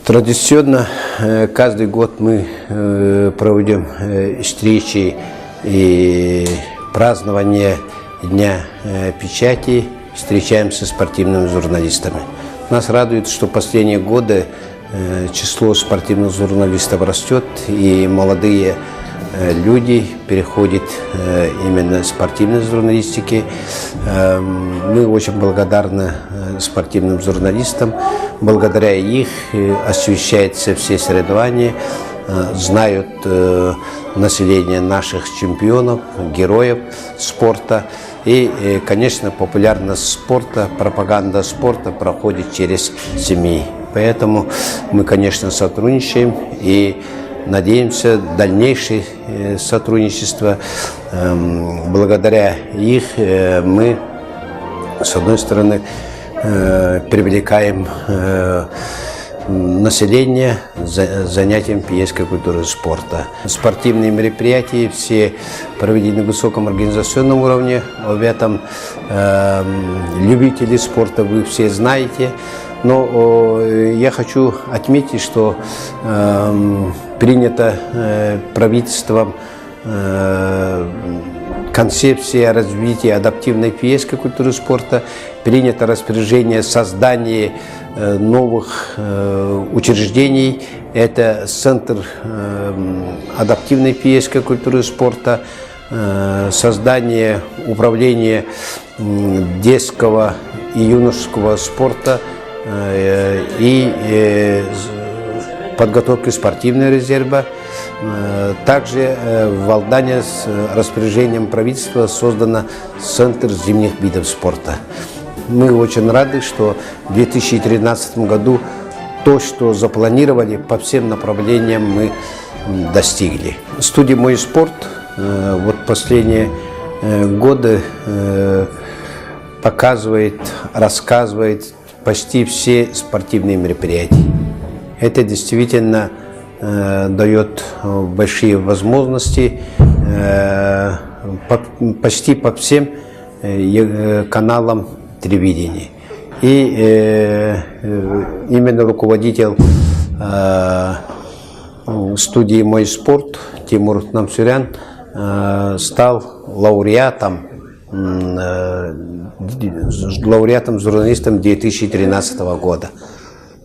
Традиционно каждый год мы проводим встречи и празднование Дня печати, встречаемся с спортивными журналистами. Нас радует, что в последние годы число спортивных журналистов растет, и молодые люди переходят именно в спортивной журналистике. Мы очень благодарны спортивным журналистам. Благодаря их освещаются все соревнования, знают население наших чемпионов, героев спорта. И, конечно, популярность спорта, пропаганда спорта проходит через семьи. Поэтому мы, конечно, сотрудничаем и надеемся на дальнейшее сотрудничество. Благодаря их мы, с одной стороны, привлекаем население занятием физической культуры и спорта. Спортивные мероприятия все проведены на высоком организационном уровне. Об этом любители спорта вы все знаете. Но я хочу отметить, что принято правительством концепция развития адаптивной физической культуры спорта, принято распоряжение создания новых учреждений. Это Центр адаптивной физической культуры спорта, создание управления детского и юношеского спорта и подготовки спортивного резерва. Также в Алдане с распоряжением правительства создано Центр зимних видов спорта. Мы очень рады, что в 2013 году то, что запланировали, по всем направлениям мы достигли. Студия «Мой спорт» вот последние годы показывает, рассказывает почти все спортивные мероприятия. Это действительно дает большие возможности почти по всем каналам телевидения. И именно руководитель студии «Мой спорт» Тимур Намсурян стал лауреатом журналистом 2013 года.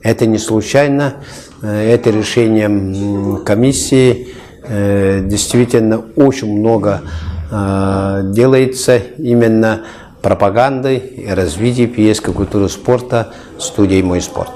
Это не случайно, это решением комиссии. Действительно, очень много делается именно пропагандой и развитием физической культуры спорта студией «Мой спорт».